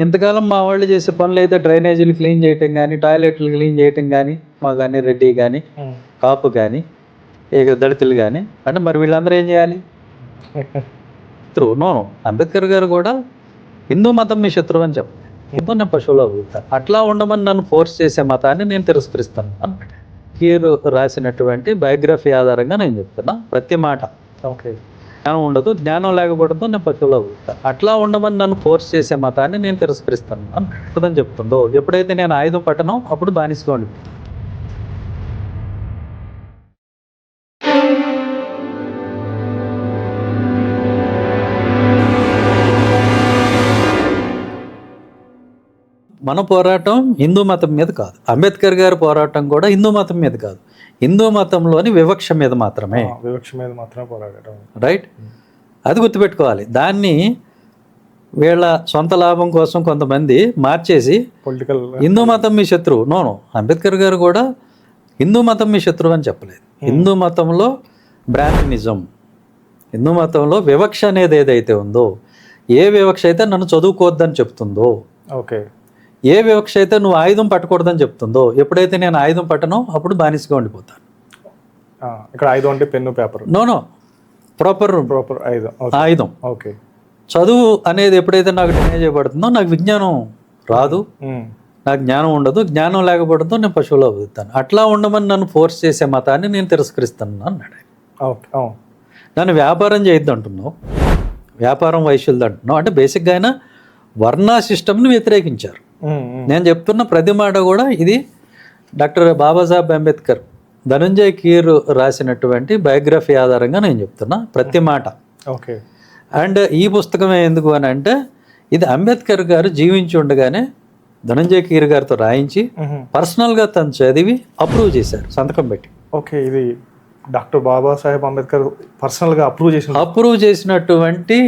ఇంతకాలం మా వాళ్ళు చేసే పనులు అయితే డ్రైనేజీలు క్లీన్ చేయటం కానీ, టాయిలెట్లు క్లీన్ చేయటం కానీ, మా కానీ రెడ్డి కానీ, కాపు కానీ, ఇక దళితులు కానీ, అంటే మరి వీళ్ళందరూ ఏం చేయాలి? నో అంబేద్కర్ గారు కూడా హిందూ మతం మీ శత్రువు అని చెప్పారు. హిందూ నేను పశువులో అవుతాను, అట్లా ఉండమని నన్ను ఫోర్స్ చేసే మతాన్ని నేను తిరస్కరిస్తాను అన్నమాట. హీరో రాసినటువంటి బయోగ్రఫీ ఆధారంగా నేను చెప్తున్నా ప్రతి మాట. ఓకే. జ్ఞానం ఉండదు, జ్ఞానం లేకపోవడంతో నేను పశువులో అవుతాను, అట్లా ఉండమని నన్ను ఫోర్స్ చేసే మతాన్ని నేను తిరస్కరిస్తాను అని చెప్తుందో, ఎప్పుడైతే నేను ఆయుధం పట్టనో అప్పుడు బానిసుకోండి. మన పోరాటం హిందూ మతం మీద కాదు, అంబేద్కర్ గారి పోరాటం కూడా హిందూ మతం మీద కాదు, హిందూ మతంలోని వివక్ష మీద మాత్రమే. వివక్ష మీద మాత్రమే పోరాడటం. రైట్, అది గుర్తుపెట్టుకోవాలి. దాన్ని వీళ్ళ సొంత లాభం కోసం కొంతమంది మార్చేసి పొలిటికల్ హిందూ మతం మీ శత్రువు. నో అంబేద్కర్ గారు కూడా హిందూ మతం మీ శత్రువు అని చెప్పలేదు. హిందూ మతంలో బ్రాహ్మణిజం, హిందూ మతంలో వివక్ష అనేది ఏదైతే ఉందో, ఏ వివక్ష అయితే నన్ను చదువుకోవద్దని చెప్తుందో, ఓకే, ఏ వివక్ష అయితే నువ్వు ఆయుధం పట్టకూడదని చెప్తుందో, ఎప్పుడైతే నేను ఆయుధం పట్టనో అప్పుడు బానిసగా ఉండిపోతాను. ఇక్కడ ఆయుధం అంటే పెన్ను పేపర్. నో ప్రాపర్ ఆయుధం. ఓకే. చదువు అనేది ఎప్పుడైతే నాకు డినే చేయబడుతుందో నాకు విజ్ఞానం రాదు, నాకు జ్ఞానం ఉండదు, జ్ఞానం లేకపోవడంతో నేను పశువులో అవుతాను. అట్లా ఉండమని నన్ను ఫోర్స్ చేసే మతాన్ని నేను తిరస్కరిస్తాను అన్నాడు. నన్ను వ్యాపారం చేయొద్దు అంటున్నావు, వ్యాపారం వైశ్యులది అంటున్నావు, అంటే బేసిక్గా ఆయన వర్ణ సిస్టమ్ని వ్యతిరేకించారు. నేను చెప్తున్న ప్రతి మాట కూడా ఇది డాక్టర్ బాబాసాహెబ్ అంబేద్కర్, ధనంజయ్ కీర్ రాసినటువంటి బయోగ్రఫీ ఆధారంగా నేను చెప్తున్నా ప్రతి మాట. ఓకే. అండ్ ఈ పుస్తకం ఎందుకు అని అంటే, ఇది అంబేద్కర్ గారు జీవించి ఉండగానే ధనంజయ్ కీర్ గారితో రాయించి పర్సనల్గా తను చదివి అప్రూవ్ చేశారు, సంతకం పెట్టి. ఓకే, ఇది డాక్టర్ బాబాసాహెబ్ అంబేద్కర్ పర్సనల్గా అప్రూవ్ చేసినటువంటి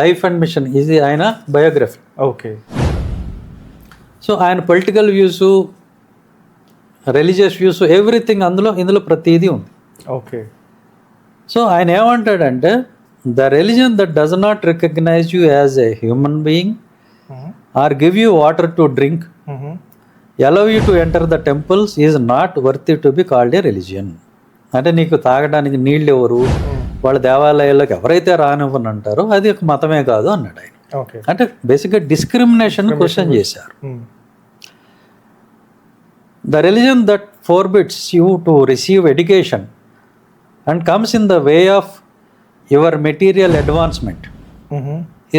లైఫ్ అండ్ మిషన్, ఇది ఆయన బయోగ్రఫీ. ఓకే. సో ఆయన political views, religious views, everything ఇందులో ప్రతిదీ ఉంది. ఓకే. సో ఆయన ఏమంటాడంటే, the religion that does not recognize you as a human being or give you water to drink, allow you to enter the temples is not worthy to be called a religion. అంటే నీకు తాగడానికి నీళ్ళు ఎవరు, వాళ్ళ దేవాలయాల్లోకి ఎవరైతే రానివ్వని అంటారో అది ఒక మతమే కాదు అన్నాడు ఆయన. అంటే బేసిక్గా డిస్క్రిమినేషన్ క్వశ్చన్ చేశారు. The religion that forbids you to receive education and comes in the way of your material advancement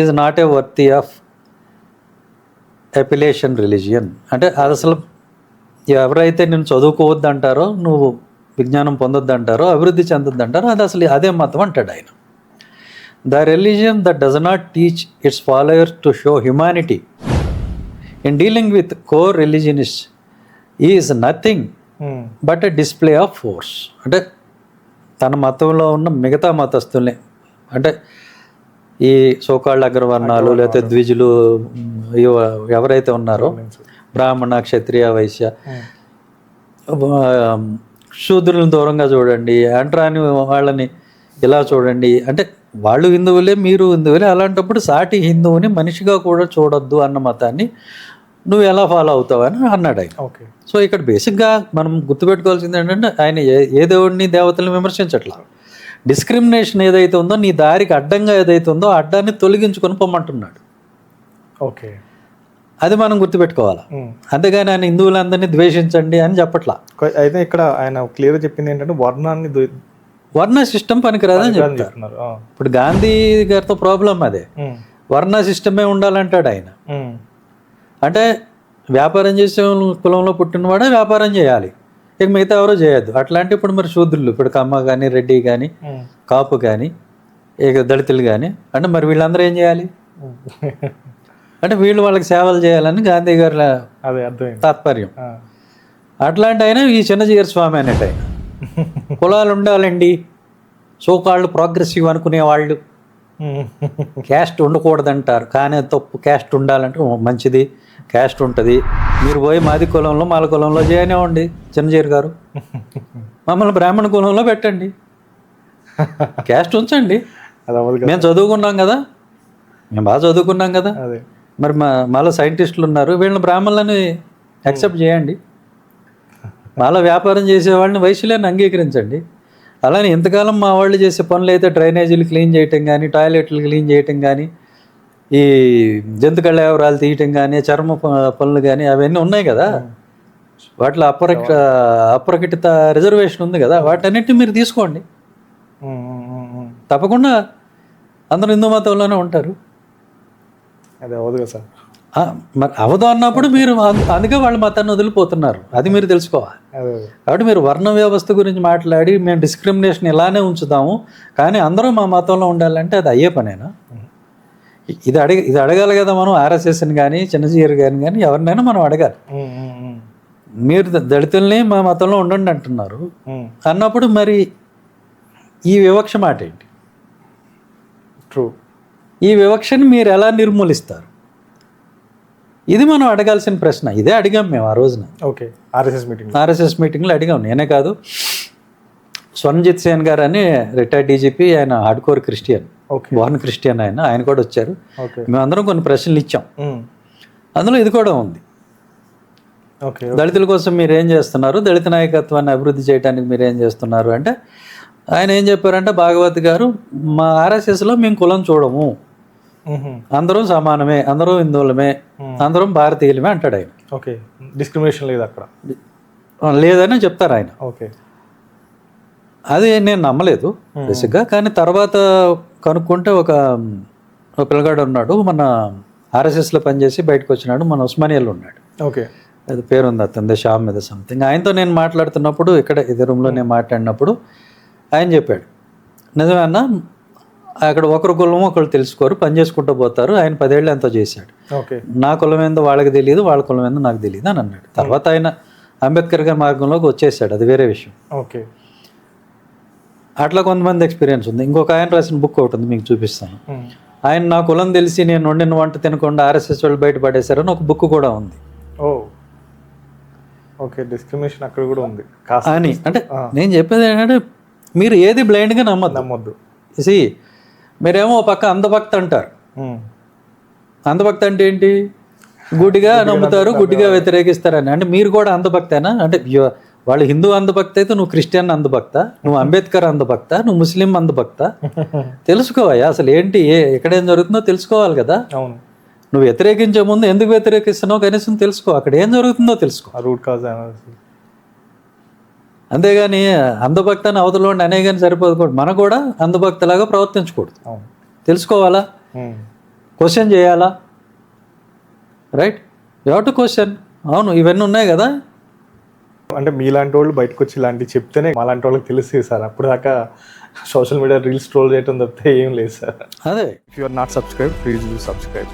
is not a worthy of appellation religion. అంటే అది అసలు ఎవరైతే నేను చదువుకోవద్దు అంటారో, నువ్వు విజ్ఞానం పొందొద్దు అంటారో, అభివృద్ధి చెందొద్దు అంటారో, అది అసలు అదే మతం అంటాడు ఆయన. The religion that does not teach its followers to show humanity in dealing with co religionist is nothing but a display of force. అంటే తన మతంలో ఉన్న మిగతా మతస్థుల్ని, అంటే ఈ సోకాళ్ళ అగ్రవర్ణాలు లేకపోతే ద్విజులు ఎవరైతే ఉన్నారో, బ్రాహ్మణ, క్షత్రియ, వైశ్య, శూద్రులను దూరంగా చూడండి, అంటరాని వాళ్ళని ఇలా చూడండి, అంటే వాళ్ళు హిందువులే, మీరు హిందువులే, అలాంటప్పుడు సాటి హిందువుని మనిషిగా కూడా చూడొద్దు అన్న మతాన్ని నువ్వు ఎలా ఫాలో అవుతావని అన్నాడు ఆయన. ఓకే. సో ఇక్కడ బేసిక్గా మనం గుర్తుపెట్టుకోవాల్సింది ఏంటంటే, ఆయన ఏ దేవుడిని, దేవతలను విమర్శించట్లా. డిస్క్రిమినేషన్ ఏదైతే ఉందో, నీ దారికి అడ్డంగా ఏదైతే ఉందో ఆ అడ్డాన్ని తొలగించుకొని పొమ్మంటున్నాడు. ఓకే, అది మనం గుర్తుపెట్టుకోవాలి. అంతేగాని ఆయన హిందువులందరినీ ద్వేషించండి అని చెప్పట్లా. అయితే ఇక్కడ ఆయన క్లియర్గా చెప్పింది ఏంటంటే, వర్ణ సిస్టమ్ పనికిరాదని చెప్తున్నారు. ఇప్పుడు గాంధీ గారితో ప్రాబ్లం అదే, వర్ణ సిస్టమే ఉండాలంటాడు ఆయన. అంటే వ్యాపారం చేసే కులంలో పుట్టినవాడే వ్యాపారం చేయాలి, ఇక మిగతా ఎవరో చేయొద్దు. అట్లాంటి ఇప్పుడు మరి శూద్రులు, ఇప్పుడు కమ్మ కానీ, రెడ్డి కానీ, కాపు కానీ, ఇక దళితులు కానీ, అంటే మరి వీళ్ళందరూ ఏం చేయాలి? అంటే వీళ్ళు వాళ్ళకి సేవలు చేయాలని గాంధీ గారి తాత్పర్యం. అట్లాంటి ఆయన ఈ చిన్నజీయర్ స్వామి అనేట ఆయన, కులాలు ఉండాలండి, సోకాళ్ళు ప్రోగ్రెసివ్ అనుకునే వాళ్ళు క్యాస్ట్ ఉండకూడదంటారు, కానీ తప్పు, క్యాస్ట్ ఉండాలంటే మంచిది, క్యాస్ట్ ఉంటుంది. మీరు పోయి మాది కులంలో, మాల కులంలో చేయనివ్వండి చిన్నజీయర్ గారు, మమ్మల్ని బ్రాహ్మణ కులంలో పెట్టండి, క్యాస్ట్ ఉంచండి. మేము చదువుకున్నాం కదా, మేము బాగా చదువుకున్నాం కదా, మరి మాలో సైంటిస్టులు ఉన్నారు, వీళ్ళని బ్రాహ్మణులని యాక్సెప్ట్ చేయండి. మాలో వ్యాపారం చేసేవాళ్ళని వైశ్యులని అంగీకరించండి. అలానే ఇంతకాలం మా వాళ్ళు చేసే పనులు అయితే డ్రైనేజీలు క్లీన్ చేయటం కానీ, టాయిలెట్లు క్లీన్ చేయటం కానీ, ఈ జంతు కళావరాలు తీయటం కానీ, చర్మ పనులు కానీ అవన్నీ ఉన్నాయి కదా, వాటిలో అప్రకటిత రిజర్వేషన్ ఉంది కదా, వాటన్నిటిని మీరు తీసుకోండి. తప్పకుండా అందరూ హిందూ మతంలోనే ఉంటారు. అదే అవదు కదా సార్. మరి అవదు అన్నప్పుడు మీరు అందుకే వాళ్ళ మతాన్ని వదిలిపోతున్నారు, అది మీరు తెలుసుకోవాలి. కాబట్టి మీరు వర్ణ వ్యవస్థ గురించి మాట్లాడి మేము డిస్క్రిమినేషన్ ఇలానే ఉంచుదాము కానీ అందరూ మా మతంలో ఉండాలంటే అది అయ్యే పనేనా? ఇది అడగాలి కదా మనం. ఆర్ఎస్ఎస్ని కానీ చిన్నజీఆర్ గారిని కానీ ఎవరినైనా మనం అడగాలి. మీరు దళితుల్ని మా మతంలో ఉండండి అంటున్నారు అన్నప్పుడు మరి ఈ వివక్ష మాట ఏంటి? ట్రూ. ఈ వివక్షని మీరు ఎలా నిర్మూలిస్తారు? ఇది మనం అడగాల్సిన ప్రశ్న. ఇదే అడిగాం మేము ఆ రోజున. ఓకే, ఆర్ఎస్ఎస్ మీటింగ్లో అడిగాం. నేనే కాదు, స్వర్ణజిత్ సేన్ గారు అని రిటైర్డ్ డీజీపీ, ఆయన హార్డ్కోర్ క్రిస్టియన్, బోర్న్ క్రిస్టియన్, ఆయన కూడా వచ్చారు. మేమందరం కొన్ని ప్రశ్నలు ఇచ్చాం, అందులో ఇది కూడా ఉంది. దళితుల కోసం మీరు ఏం చేస్తున్నారు, దళిత నాయకత్వాన్ని అభివృద్ధి చేయడానికి మీరు ఏం చేస్తున్నారు అంటే ఆయన ఏం చెప్పారంటే, భాగవత్ గారు మా ఆర్ఎస్ఎస్లో మేము కులం చూడము, అందరం సమానమే, అందరం హిందువులమే, అందరం భారతీయులమే అంటాడు ఆయన. ఓకే, డిస్క్రిమినేషన్ లేదు అక్కడ, లేదని చెప్తారు ఆయన. ఓకే, అది నేను నమ్మలేదు బేసిక్గా. కానీ తర్వాత కనుక్కుంటే ఒక పిల్లగాడు ఉన్నాడు, మన ఆర్ఎస్ఎస్లో పనిచేసి బయటకు వచ్చినాడు, మన ఉస్మానియాలో ఉన్నాడు. ఓకే, అది పేరుంది అతనిది, షామ్ మీద సంథింగ్. ఆయనతో నేను మాట్లాడుతున్నప్పుడు, ఇక్కడ ఇదే రూమ్లో నేను మాట్లాడినప్పుడు ఆయన చెప్పాడు, నిజమే అన్న, అక్కడ ఒకరి కులం ఒకరు తెలుసుకోరు, పని చేసుకుంటూ పోతారు. ఆయన 10 ఏళ్ళు ఎంతో చేశాడు. నా కులం ఏందో వాళ్ళకి తెలియదు, వాళ్ళ కులం ఏందో నాకు తెలియదు అని అన్నాడు. తర్వాత ఆయన అంబేద్కర్ గారి మార్గంలోకి వచ్చేసాడు, అది వేరే విషయం. ఓకే, అట్లా కొంతమంది ఎక్స్పీరియన్స్ ఉంది. ఇంకొక ఆయన రాసిన బుక్ ఒకటి ఉంది, మీకు చూపిస్తాను. ఆయన నా కులం తెలిసి నేను వండిన వంట తినకుండా ఆర్ఎస్ఎస్ వాళ్ళు బయటపడేశారని ఒక బుక్ కూడా ఉంది. ఓకే, డిస్క్రిమినేషన్ అక్కడ కూడా ఉంది అని. అంటే నేను చెప్పేది ఏంటంటే, మీరు ఏది బ్లైండ్గా నమ్మద్దు. మీరేమో పక్క అంధభక్త అంటారు. అంధభక్త అంటే ఏంటి? గుడ్డిగా నమ్ముతారు, గుడ్డిగా వ్యతిరేకిస్తారని. అంటే మీరు కూడా అంధభక్తేనా? అంటే వాళ్ళు హిందూ అంధభక్త అయితే నువ్వు క్రిస్టియన్ అంధభక్త, నువ్వు అంబేద్కర్ అంధభక్త, నువ్వు ముస్లిం అంధభక్త. తెలుసుకోవయ్యా అసలు ఏంటి, ఎక్కడేం జరుగుతుందో తెలుసుకోవాలి కదా. అవును, నువ్వు వ్యతిరేకించే ముందు ఎందుకు వ్యతిరేకిస్తున్నావు కనీసం తెలుసుకో, అక్కడ ఏం జరుగుతుందో తెలుసుకో. Root cause. అంతేగాని అంధభక్తని అవతల అనే కానీ సరిపోదు. మనం కూడా అంధభక్తలాగా ప్రవర్తించకూడదు. తెలుసుకోవాలా, క్వశ్చన్ చేయాలా, right? You have to question. అవును, ఇవన్నీ ఉన్నాయి కదా. అంటే మీలాంటి వాళ్ళు బయటకు వచ్చి ఇలాంటివి చెప్తేనే మాలాంటి వాళ్ళకి తెలుస్తుంది సార్. అప్పుడు దాకా సోషల్ మీడియా రీల్స్ స్క్రోల్ చేయడం తప్పితే ఏం లేదు సార్. అదే. If you are not subscribe, please do subscribe.